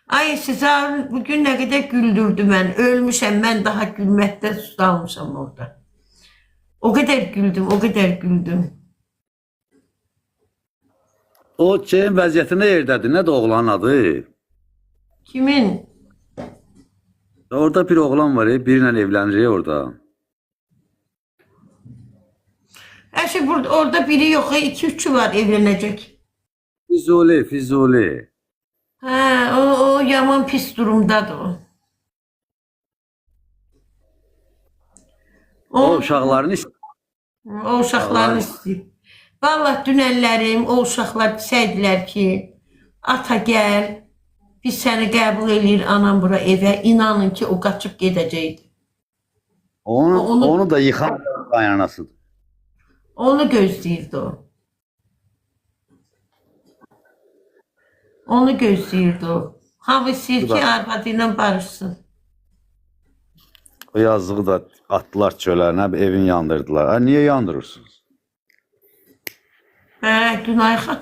Ay sizə bugün nə qədər güldürdü mən. Ölmüşəm, mən daha gülməkdə sustalmışam orada. O qədər güldüm, o qədər güldüm. O şeyin vəziyyəti nə yerdədir? Nədir oğlanın adı? Kimin? Orada bir oğlan var, birlə evlənir orada. Əşi orada biri yox, 2-3 var evlənəcək. Füzuli. Hə, o yaman pis durumdadır o. O uşaqlarını O uşaqlarını istəyir. Vallahi dünənlərim o uşaqlar desəydilər ki, ata gəl, biz səni qəbul eləyir anam bura evə, inanın ki o qaçıb gedəcəkdi. onu da yıxan qaynanasıdır. Onu gözləyirdi o. Onu gözləyirdi o. Hamı istəyir ki arvadı ilə barışsın. O yazığı da atdılar çölə, evin yandırdılar. Ha, niye yandırırsınız? Hə, Günay xan.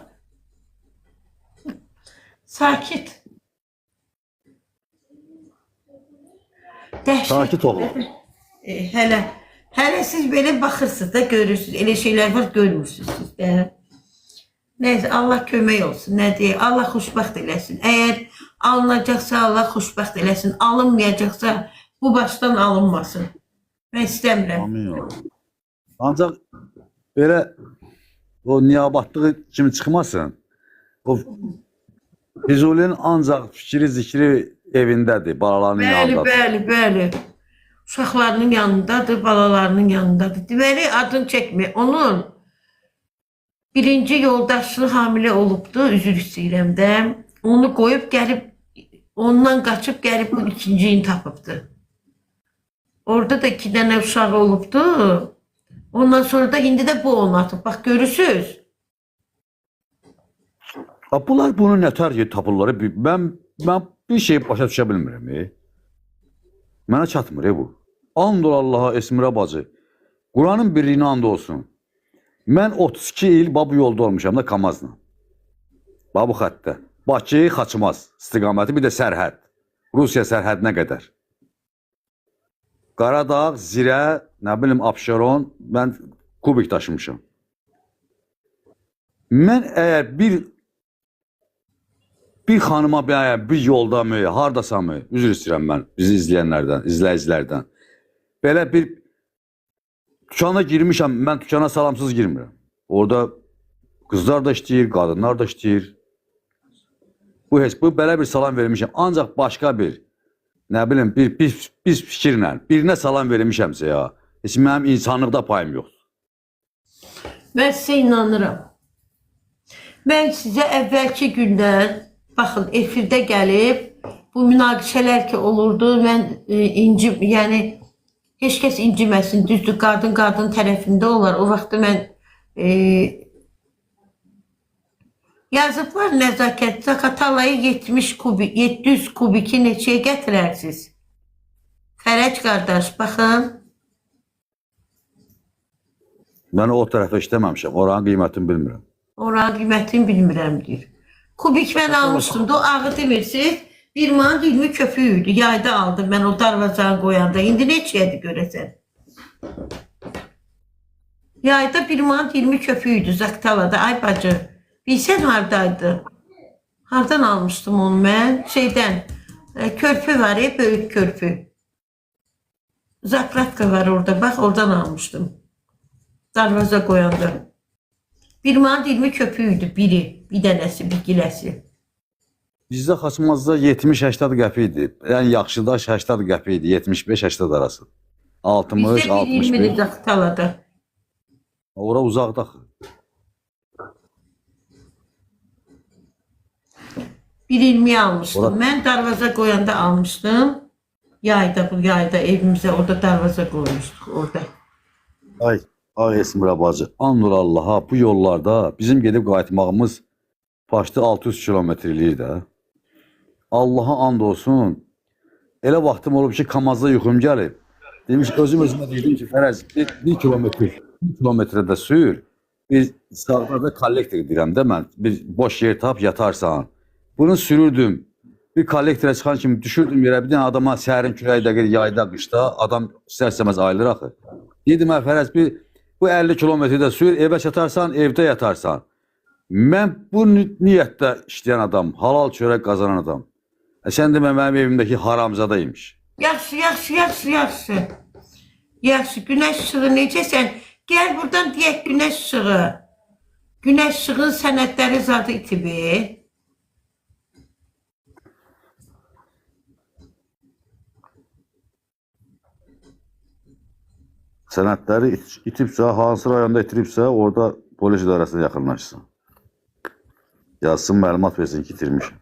Sakit. Dəhşət. Sakit olun. Hələ siz belə baxırsınız da görürsünüz. Elə şeylər var görmürsünüz siz də. Neyse Allah kömək olsun. Nə deyək? Allah xoşbəxt eləsin. Əgər alınacaqsa Allah xoşbəxt eləsin. Alınmayacaqsa bu başdan alınmasın. Mən istəmirəm. Amin. Ancaq belə o niyabatlığı kimi çıxmasın. O Füzulinin ancaq fikri zikri evindədir, balalarının yanındadır. Bəli. Uşaqlarının yanındadır, balalarının yanındadır. Deməli adını çəkmə. Onun birinci yoldaşı hamilə olubdu, üzr istəyirəm də. Onu qoyub gəlib, ondan qaçıb gəlib bu ikinciyini tapıbdı. Orada da 2 dənə uşağı olubdu. Ondan sonra da indi də bu onu atıb. Bax görürsünüz. Bunlar bunu nətər tapırlar? Mən bir şey başa düşə bilmirəm. Mənə çatmır bu. And ol Allaha Esmirə bacı. Quranın birliyinə and olsun. Mən 32 il bu yolda olmuşam da Kamazla. Bu xəttə. Bakı, Xaçmaz istiqaməti, bir də sərhəd. Rusiya sərhədinə qədər. Qaradağ, Zirə, nə bilim Abşeron, mən kubik daşımışam. Mən əgər bir xanıma bir yolda mı, hardasa mı, üzr istəyirəm mən bizi izləyənlərdən, izləyicilərdən. Belə bir dükkana girmişəm, mən dükkana salamsız girmirəm. Orada qızlar da işləyir, qadınlar da işləyir. Bu belə bir salam vermişəm. Ancaq başqa bir, nə bilim, bir fikirlə, birinə salam vermişəmsə ya, heç mənim insanlıqda payım yoxdur. Mən sizə inanıram. Mən sizə əvvəlki gündən, baxın, efirdə gəlib, bu münaqişələr ki olurdu, mən yəni, heç kəs inciməsin, düzdür, qadın tərəfində olar. O vaxtda mən yazıblar nəzakət, Zaqatalayı 700 kubiki neçəyə gətirərsiniz? Fərəc qardaş, baxın. Mən o tərəfə işləməmişəm, oranın qiymətini bilmirəm. Oranın qiymətini bilmirəm, deyir. Kubik mən almışdım da, o ağı demirsiniz, 1 manat 20 köpüğü idi. Yayda aldım mən o darvazanı qoyanda. İndi neçəyədir görəsən? Yayda 1 manat 20 köpüğü idi Zaqatalada. Ay bacı, bilsən haradaydı? Hardan almışdım onu mən? Şeydən, körpü var ya, böyük körpü. Zapratka var orada, bax oradan almışdım. Darvaza qoyanda. 1 manat 20 köpüğü idi biri, bir dənəsi, bir giləsi. Bizdə Xaçmazda 70-80 qəpi idi. Yəni yaxşıda 80 qəpi idi, 75-80 arası. 60-65. Bizdə 1.20-dir Zaqatalada. Ora uzaqda. Bir 20 almışdım. Mən darvaza qoyanda almışdım. Yayda, bu yayda evimizə orada darvaza qoymuşduq orada. Ay Esmirə bacı, and ol Allaha, bu yollarda bizim gedib qayıtmağımız başda 600 kilometr eləyir də. Allaha and olsun. Elə vaxtım olub ki, Kamazda yuxum gəlib. Demiş, özümə deydim ki, Fərəz, 1 kilometrədə sür, bir sağda da kollektor deyirəm də mən, bir boş yer tap yatarsan. Bunu sürürdüm Bir kollektora çıxan kimi düşürdüm yerə, bir dənə adama sərin küləyi dəqiq yayda, qışda, adam istər-istəməz ayılır axı. Dedim, Fərəz, bu 50 kilometrdə sür, evə çatarsan, evdə yatarsan. Mən bu niyyətdə işləyən adam, halal çörək qazanan adam. Sən demə, mənim evimdəki haramzadaymış. Yaxşı. Yaxşı, günəş işığı necəsən? Gəl buradan deyək günəş işığı. Günəş işığın sənədləri zadı itibi. Sənədləri itibsə, hansı rayonda itiribsə, orada polis idarəsinə yaxınlaşsın. Yazsın, məlumat versin ki, itirmişim.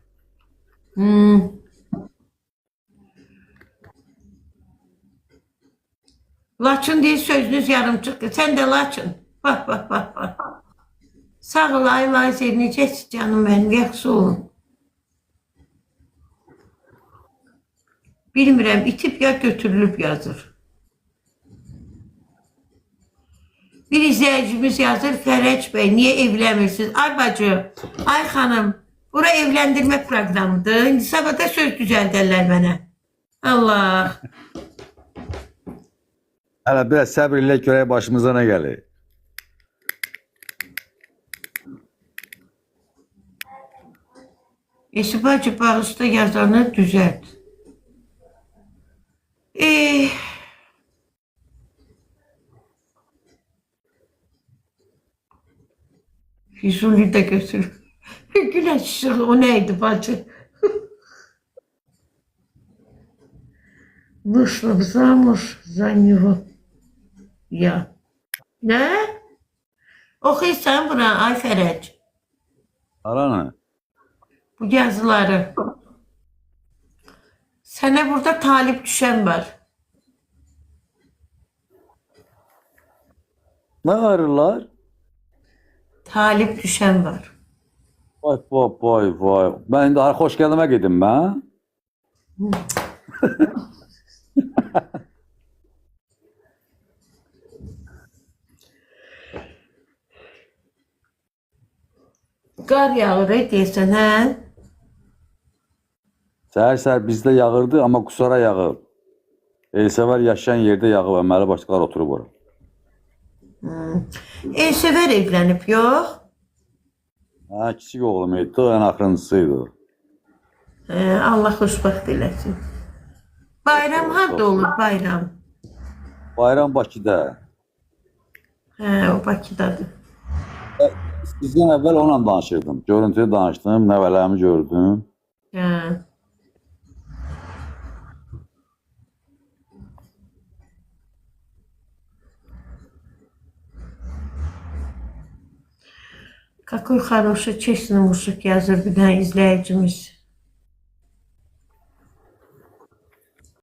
Laçın deyil, sözünüz yarımçıq. Sən də Laçın. Bax. Sağ ol, ay Zer, necəsin canım mənim, yaxşı olun. Bilmirəm, itib ya götürülüb yazır. Bir izləyicimiz yazır, Fərəc bəy, niyə evlənmirsiniz? Ay bacı, ay xanım, bura evləndirmə proqramıdır. İndi sabahda söz düzəldərlər mənə. Allah. Hələ biraz səbr ilə görək başımıza nə gəlir. Bacı, bağışda yazanı düzəlt. Füzuli də götürür. Güneş ışığı, o neydi bacı? Вышла замуж за него. Ya. Ne? Oxuysan buna, ay Fərəc. Aranı. Bu yazıları. Sənə burada talip düşən var. Nə arırlar? Talip düşən var. Vay. Mən indi xoş gəlmə gedim mən. Qar yağır deyəsən, hə? Səhər bizdə yağırdı, amma qusara yağıb. Elsəvər yaşayan yerdə yağıb, əməli başqalar oturub ora. Elsəvər evlənib, yox? Hə, kiçik oğlum idi, ən axırıncısıydı. Allah xoşbəxt eləsin. Bayram harada olur, bayram? Bayram Bakıda. O Bakıdadır. Sizdən əvvəl onunla danışırdım. Görüntüdə danışdım, nəvələrimi gördüm. Какой хороший, честный мужик yazır bir dənə izləyicimiz.